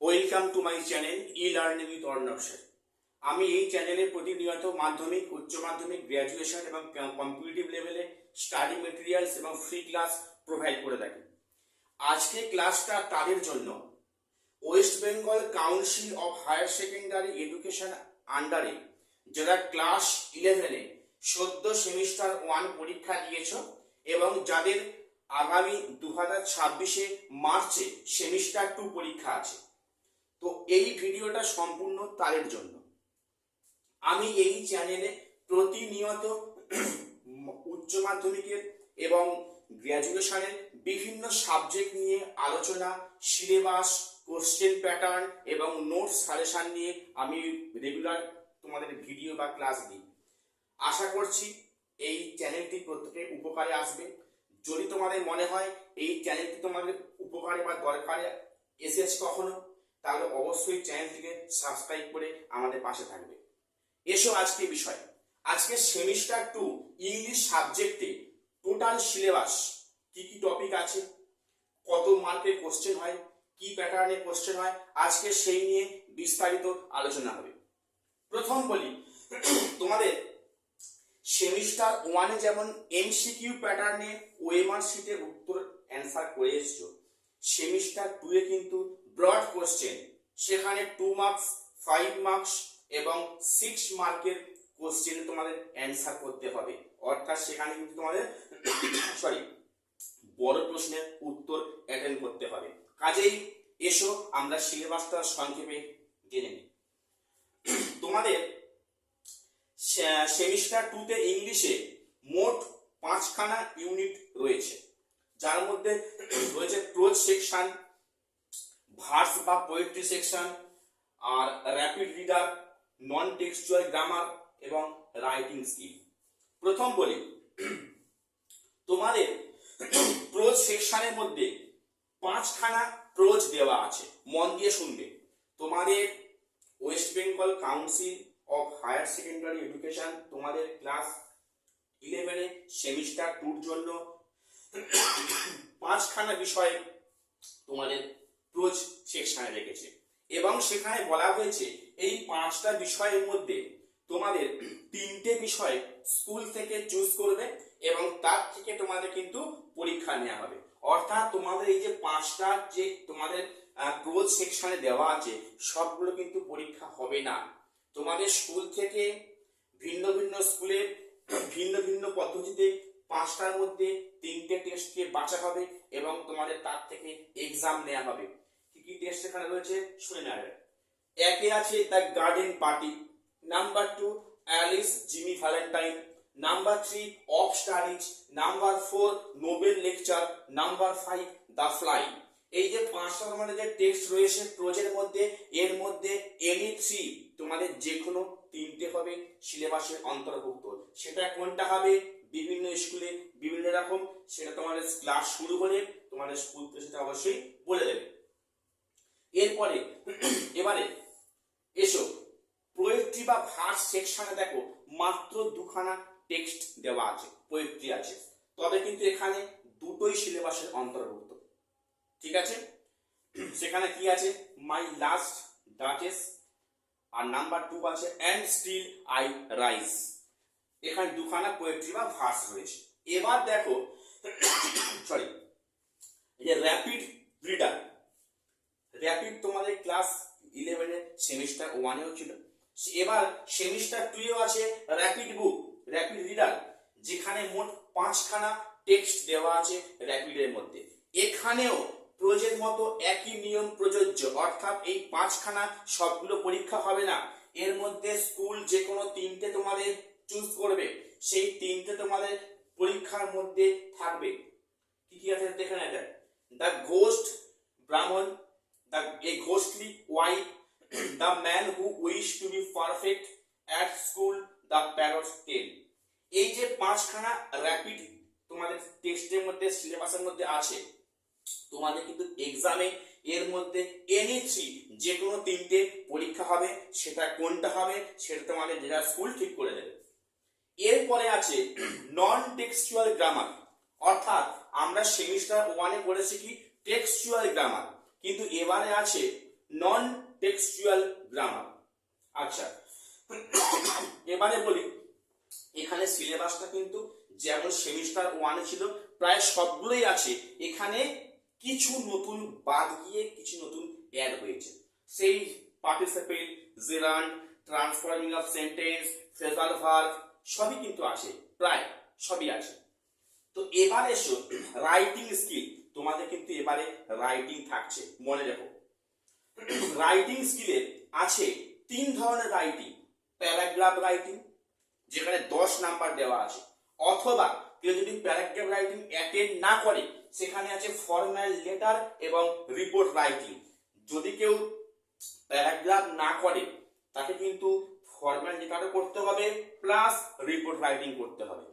Welcome to my channel e learning with Arnab sir. আমি এই চ্যানেলে প্রতিনিয়ত মাধ্যমিক, উচ্চ মাধ্যমিক, গ্র্যাজুয়েশন এবং কম্পিটিটিভ লেভেলে স্টাডি মেটেরিয়ালস এবং ফ্রি ক্লাস প্রোভাইড করে থাকি। আজকে ক্লাসটা তাদের জন্য West Bengal council of higher secondary education আন্ডারে যারা ক্লাস 11-এ সদ্য সেমিস্টার 1 পরীক্ষা দিয়েছ এবং যাদের আগামী 2026 মার্চে সেমিস্টার 2 পরীক্ষা আছে। তো এই ভিডিওটা সম্পূর্ণ তাদের জন্য। আমি এই চ্যানেলে প্রতিনিয়ত উচ্চ মাধ্যমিকের এবং গ্র্যাজুয়েশনের বিভিন্ন সাবজেক্ট নিয়ে আলোচনা, সিলেবাস, কোশ্চেন প্যাটার্ন এবং নোটস সাজেশন নিয়ে আমি রেগুলার তোমাদের ভিডিও বা ক্লাস দিই। আশা করছি এই চ্যানেলটি প্রত্যেকের উপকারে আসবে। যদি তোমাদের মনে হয় এই চ্যানেলটি তোমাদের উপকারে বা দরকারে এসেছে কখনো, তাহলে অবশ্যই চ্যানেলটিকে সাবস্ক্রাইব করে আমাদের পাশে থাকবে। এসো আজকে বিষয়। আজকে সেমিস্টার 2 ইংলিশ সাবজেক্টে টোটাল সিলেবাস কি কি টপিক আছে, কত মার্কের কোশ্চেন হয়, কি প্যাটার্নের কোশ্চেন হয়, আজকে সেই নিয়ে বিস্তারিত আলোচনা হবে। প্রথম বলি, তোমাদের সেমিস্টার 1-এ যেমন এমসিকিউ প্যাটার্নে ওএমআর শিটের উত্তর অ্যান্সার করে এসছো, সেমিস্টার 2-এ কিন্তু ব্রড কোশ্চেন, সেখানে 2 মার্কস, 5 মার্কস এবং 6 মার্কের কোশ্চেন তোমাদের অ্যান্সার করতে হবে। অর্থাৎ সেখানে কিন্তু তোমাদের বড় প্রশ্নের উত্তর অ্যাটেন্ড করতে হবে। কাজেই এসো আমরা সিলেবাসটা সংক্ষেপে জেনে নিই। তোমাদের সেমিস্টার 2-তে ইংলিশে মোট 5খানা ইউনিট রয়েছে, যার মধ্যে রয়েছে প্রোজ সেকশন, ভার্স বা পোয়েট্রি সেকশন, আর rapid reader, non textual grammar এবং রাইটিং স্কিল। প্রথম বলি, তোমাদের প্রোজ সেকশনের মধ্যে 5খানা প্রোজ দেওয়া আছে। মন দিয়ে শুনবে। তোমাদের West Bengal council of higher secondary education তোমাদের ক্লাস 11-এ সেমিস্টার 2-র জন্য 5খানা বিষয় তোমাদের প্রোজ সেকশনে রেখেছে এবং সেখানে বলা হয়েছে এই 5টা বিষয়ের মধ্যে তোমাদের 3টে বিষয় স্কুল থেকে চুজ করবে এবং তার থেকে তোমাদের কিন্তু পরীক্ষা নেওয়া হবে। অর্থাৎ তোমাদের এই যে 5টা যে তোমাদের প্রোজ সেকশনে দেওয়া আছে, সবগুলো কিন্তু পরীক্ষা হবে না। তোমাদের স্কুল থেকে ভিন্ন ভিন্ন স্কুলে ভিন্ন ভিন্ন পদ্ধতিতে 5টার মধ্যে 3টে টেস্টকে বাছা হবে এবং তোমাদের তার থেকে এক্সাম নেওয়া হবে। কি কি টেস্ট এখানে রয়েছে শুনে নেবে। 1-এ আছে the garden party, number 2 Alice Jimmy Valentine, number 3 of studies, number 4 Nobel lecture, number 5 the fly. এই যে 5টা তোমাদের যে টেক্সট রয়েছে প্রোজের মধ্যে, এর মধ্যে এনি 3 তোমাদের যে কোনো 3টে হবে সিলেবাসের অন্তর্ভুক্ত। সেটা কোনটা হবে বিভিন্ন স্কুলে বিভিন্ন রকম, সেটা তোমাদের ক্লাস শুরু হলে তোমাদের স্কুল থেকে সেটা অবশ্যই বলে দেবে। এরপরে এবারে এসো পোয়েট্রি বা ভার্স সেকশনে দেখো মাত্র 2খানা টেক্সট দেওয়া আছে, পোয়েট্রি আছে, তবে কিন্তু এখানে দুটোই সিলেবাসের অন্তর্ভুক্ত। ঠিক আছে, সেখানে কি আছে মাই লাস্ট ডাচেস, আর নাম্বার 2 আছে এন্ড স্টিল আই রাইজ। এখানে 2খানা পোয়েট্রি বা ভার্স রয়েছে। এবার দেখো এই যে র্যাপিড রিডার, র্যাপিড তোমাদের ক্লাস 11-এর সেমিস্টার 1-এও ছিল, এবার সেমিস্টার 2-এও আছে র্যাপিড বুক, র্যাপিড রিডার, যেখানে মোট 5খানা টেক্সট দেওয়া আছে র্যাপিডের মধ্যে। এখানেও প্রোজের মতো একই নিয়ম প্রযোজ্য, অর্থাৎ এই 5খানা সবগুলো পরীক্ষা হবে না। এর মধ্যে স্কুল যে কোনো 3টে তোমাদের চুজ করবে, সেই 3টে তোমাদের পরীক্ষার মধ্যে থাকবে। কি কি আছে দেখে নেবে। দ্য ঘোস্ট ব্রাহ্মণ, a ghostly wife, the man who wished to be perfect at school, the parrot tale। এই যে 5খানা র্যাপিড তোমাদের টেক্সটের মধ্যে সিলেবাসের মধ্যে আছে, তোমাদের কিন্তু এক্সামে এর মধ্যে এনি 3 যে কোনো 3টে পরীক্ষা হবে। সেটা কোনটা হবে সেটা তোমাদের জেলা স্কুল ঠিক করে দেবে। এরপরে আছে নন টেক্সচুয়াল গ্রামার, অর্থাৎ আমরা সেমিস্টার 1-এ পড়েছি কি টেক্সচুয়াল গ্রামার, কিন্তু এবারে আছে নন টেক্সচুয়াল গ্রামার। আচ্ছা, এবারে বলি এখানে সিলেবাসটা কিন্তু যেমন সেমিস্টার ওয়ানে ছিল প্রায় সবগুলোই আছে, এখানে কিছু নতুন বাদ গিয়ে কিছু নতুন অ্যাড হয়েছে। সেই participate, gerund, transforming of sentence, phrasal verb সবই কিন্তু আছে, প্রায় সবই আছে। তো এবারে এসো রাইটিং স্কিল, তোমাদের কিন্তু এবারে রাইটিং থাকছে, মনে রেখো। রাইটিং স্কিলে আছে 3 ধরনের রাইটিং। প্যারাগ্রাফ রাইটিং, যেখানে 10 নাম্বার দেওয়া আছে, অথবা কেউ যদি প্যারাগ্রাফ রাইটিং অ্যাটেন্ড না করে সেখানে আছে ফর্মাল লেটার এবং রিপোর্ট রাইটিং। যদি কেউ প্যারাগ্রাফ না করে তাকে কিন্তু ফর্মাল লেটারও করতে হবে প্লাস রিপোর্ট রাইটিং করতে হবে,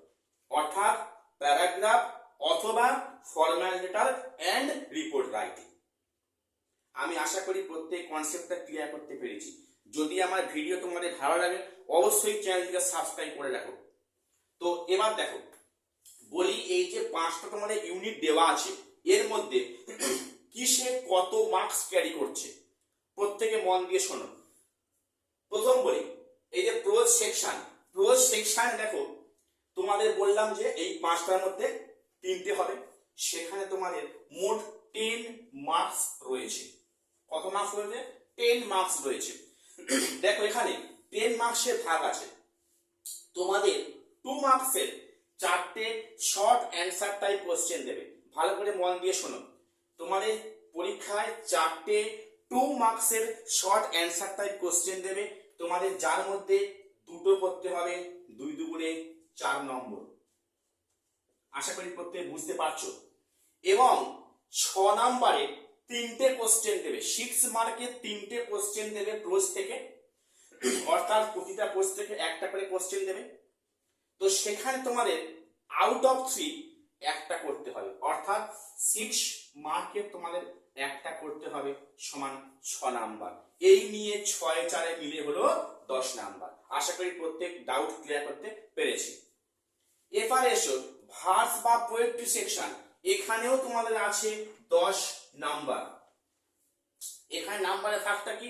অর্থাৎ প্যারাগ্রাফ অথবা formal letter and report writing. আমি আশা করি প্রত্যেক কনসেপ্টটা ক্লিয়ার করতে পেরেছি। যদি আমার ভিডিও তোমাদের ভালো লাগে অবশ্যই চ্যানেলটিকে সাবস্ক্রাইব করে রাখো। তো এবার দেখো বলি, এই যে 5টা তোমাদের ইউনিট দেওয়া আছে এর মধ্যে কিসে কত মার্কস ক্যারি করছে প্রত্যেকে মন দিয়ে শোনো। প্রথম বলি এই যে প্রোজ সেকশন, প্রোজ সেকশন দেখো তোমাদের বললাম যে এই 5টার মধ্যে 3টে হবে, সেখানে তোমাদের মোট 10 মার্কস রয়েছে। কত মার্কস রয়েছে? 10 মার্কস রয়েছে। দেখো এখানে 10 মার্কসের ভাগ আছে, তোমাদের 2 মার্কসের 4টে শর্ট অ্যান্সার টাইপ কোশ্চেন দেবে। ভালো করে মন দিয়ে শোনো, তোমাদের পরীক্ষায় 4টে 2 মার্কসের শর্ট অ্যান্সার টাইপ কোশ্চেন দেবে, তোমাদের যার মধ্যে 2টো করতে হবে 2 দুগুণে 4 নম্বর। আশা করি প্রত্যেকে বুঝতে পারছো। এবং 6 নম্বরে 3টে কোশ্চেন দেবে, 6 মার্কে 3টে কোশ্চেন দেবে প্রোজ থেকে, অর্থাৎ প্রতিটা প্রোজ থেকে একটা করে কোশ্চেন দেবে। তো সেখানে তোমাদের আউট অফ 3 একটা করতে হবে, অর্থাৎ 6 মার্কে তোমাদের একটা করতে হবে সমান 6 নাম্বার। এই নিয়ে 6 4 মিলে হলো 10 নাম্বার। আশা করি প্রত্যেক ডাউট ক্লিয়ার করতে পেরেছি। এবারে এসো ভার্স বা পোয়েট্রি সেকশন, এখানেও তোমাদের আছে 10 নাম্বার। এখানে নাম্বারের ভাগটা কি?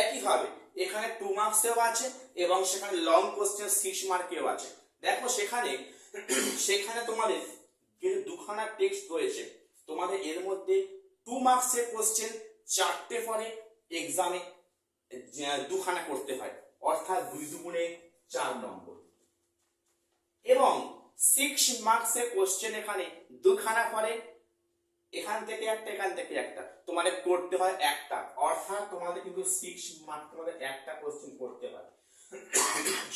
একই ভাবে এখানে 2 মার্কসেও আছে এবং সেখানে লং কোশ্চেন 6 মার্কেও আছে। দেখো সেখানে তোমাদের যে দুখানা টেক্সট রয়েছে, তোমাদের এর মধ্যে 2 মার্কসের কোশ্চেন 4টে পরে এক্সামে দুখানা করতে হয়, অর্থাৎ 2 দুগুণে 4 নম্বর। এবং 6 মার্কসের কোশ্চেন এখানে দুখানা পরে, এখান থেকে একটা এখান থেকে একটা, তোমাদের করতে হয় একটা, অর্থাৎ তোমাদের কিন্তু 6 মার্ক তোমাদের একটা কোশ্চেন করতে হয়।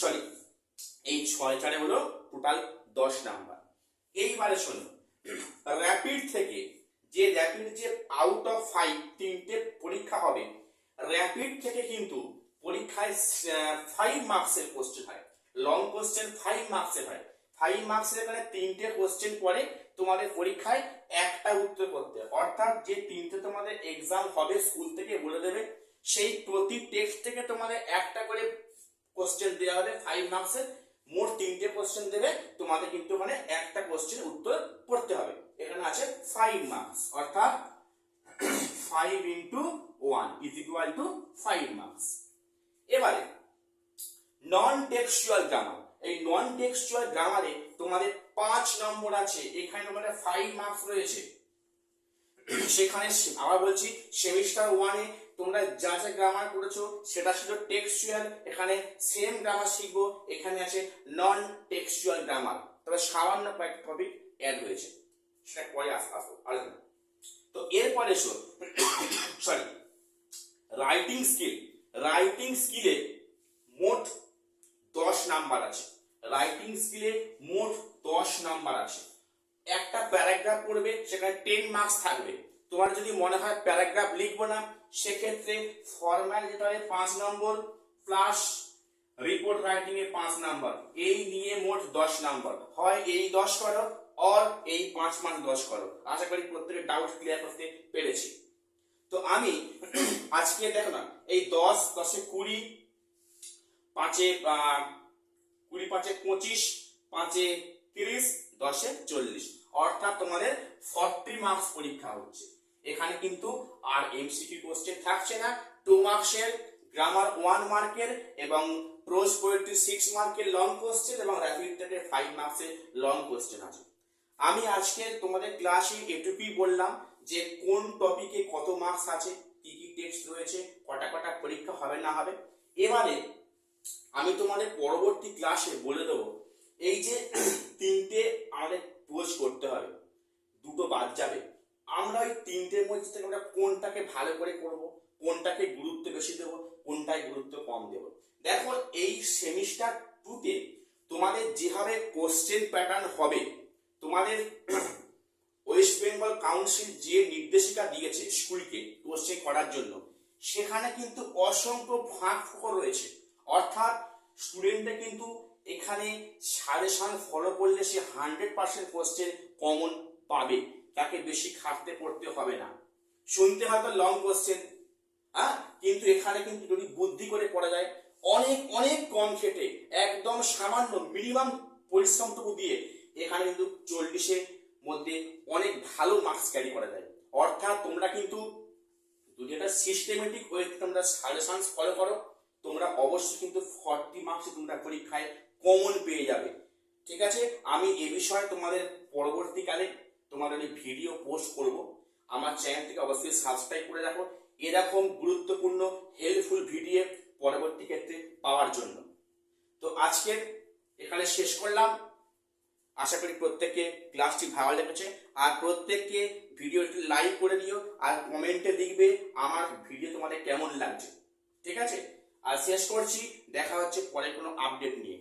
সরি, এই 6 4 হলো টোটাল 10 নাম্বার। এইবারে শোনো, র‍্যাপিড থেকে যে আউট অফ 5 3টে পরীক্ষা হবে, র‍্যাপিড থেকে কিন্তু পরীক্ষায় 5 মার্কসের কোশ্চেন হয়, লং কোশ্চেন 5 মার্কসের হয়। 5 মার্কসের এখানে 3টে কোশ্চেন পরে তোমাদের পরীক্ষায় একটা উত্তর করতে হয়, অর্থাৎ যে 3টে তোমাদের এক্সাম হবে স্কুল থেকে বলে দেবে, সেই প্রতি টেক্সট থেকে তোমাদের একটা করে কোশ্চেন দেওয়া হবে 5 মার্কসের। মোট 3টে কোশ্চেন দেবে, তোমাদের কিন্তু মানে একটা কোশ্চেন উত্তর পড়তে হবে। এখানে আছে 5 মার্কস, অর্থাৎ 5 into 1 is equal to 5 marks. এবারে নন টেক্সচুয়াল গ্রামার, এই নন টেক্সচুয়াল গ্রামারে তোমাদের 5 নম্বর আছে, এখানে তোমাদের 5 মার্কস রয়েছে। সেখানে আবার বলছি, সেমিস্টার 1-এ তোমরা যা যা গ্রামার করেছো সেটা ছিল টেক্সচুয়াল, এখানে সেম গ্রামার শিখবো, এখানে আছে নন টেক্সচুয়াল গ্রামার, তবে সামান্য কয়েকটা টপিক অ্যাড হয়েছে, সেটা পরে আসবো আলোচনা। তো এরপরে সরি রাইটিং স্কিল, রাইটিং স্কিলে মোট 10 নাম্বার আছে, রাইটিং স্কিলে মোট 10 নাম্বার আছে। একটা প্যারাগ্রাফ পড়বে, সেখানে 10 মার্কস থাকবে। তোমার যদি মনে হয় প্যারাগ্রাফ লিখবো না, সেক্ষেত্রে ফর্মাল লেটারে 5 নম্বর প্লাস রিপোর্ট রাইটিং এ 5 নাম্বার, এই নিয়ে মোট 10 নাম্বার। হয় এই 10 করো আর এই 5 মার্ক 10 করো। আশা করি প্রত্যেকের ডাউট ক্লিয়ার করতে পেরেছি। তো আমি আজকে দেখো না, এই 10 10 20, 5 20 5 25, 5 30, 10 40, অর্থাৎ তোমাদের 40 মার্কস পরীক্ষা হচ্ছে। এখানে কিন্তু আর এমসিকিউ কোশ্চেন থাকছে না, 2 মার্কসের, গ্রামার 1 মার্কের এবং প্রোজ পোয়েট্রি 6 মার্কের লং কোশ্চেন এবং র্যাপিড থেকে 5 মার্কসের লং কোশ্চেন আছে। আমি আজকে তোমাদের ক্লাসে এটুকুই বললাম যে কোন টপিকে কত মার্কস আছে, কি কি টেক্সট রয়েছে, কটা কটা পরীক্ষা হবে না হবে। এবারে আমি তোমাদের পরবর্তী ক্লাসে বলে দেবো এই যে 3টে আমাদের পোজ করতে হবে, 2টো বাদ যাবে। আমরা ওই 3টের মধ্যে থেকে আমরা কোনটাকে ভালো করে করব, কোনটাকে গুরুত্ব বেশি দেবো, কোনটায় গুরুত্ব কম দেব। দেখো এই সেমিস্টার 2তে তোমাদের যেভাবে কোশ্চেন প্যাটার্ন হবে, তোমাদের ওয়েস্ট বেঙ্গল কাউন্সিল যে নির্দেশিকা দিয়েছে স্কুলকে কোশ্চেন করার জন্য, সেখানে কিন্তু অসংখ্য ফাঁক ফোকর রয়েছে। অর্থাৎ স্টুডেন্টরা কিন্তু এখানে সাজেশন ফলো করলে সে 100% কোশ্চেন কমন পাবে, তাকে বেশি খাটতে পড়তে হবে না। শুনতে হয়তো লং কোশ্চেন, হ্যাঁ, কিন্তু এখানে কিন্তু যদি বুদ্ধি করে পড়া যায়, অনেক অনেক কম খেটে একদম সামান্য মিনিমাম পরিশ্রমটুকু দিয়ে এখানে কিন্তু 40-এর মধ্যে অনেক ভালো মার্কস ক্যারি করা যায়। অর্থাৎ তোমরা কিন্তু যদি একটা সিস্টেমেটিক ওয়েতে তোমরা সাজেশন ফলো করো, তোমরা অবশ্যই কিন্তু 40 মার্কস তোমরা পরীক্ষায় কমন পেয়ে যাবে। ঠিক আছে, আমি এ বিষয়ে তোমাদের পরবর্তীকালে তোমাদের ভিডিও পোস্ট করব। আমার চ্যানেলটিকে অবশ্যই সাবস্ক্রাইব করে রাখো এরকম গুরুত্বপূর্ণ হেল্পফুল ভিডিও পরবর্তী ক্ষেত্রে পাওয়ার জন্য। তো আজকে এখানে শেষ করলাম। আশা করি প্রত্যেককে ক্লাসটি ভালো লেগেছে, আর প্রত্যেককে ভিডিওটি লাইক করে দিও আর কমেন্টে লিখবে আমার ভিডিও তোমাদের কেমন লাগছে। ঠিক আছে, আর শেষ করছি, দেখা হচ্ছে পরে কোনো আপডেট নিয়ে।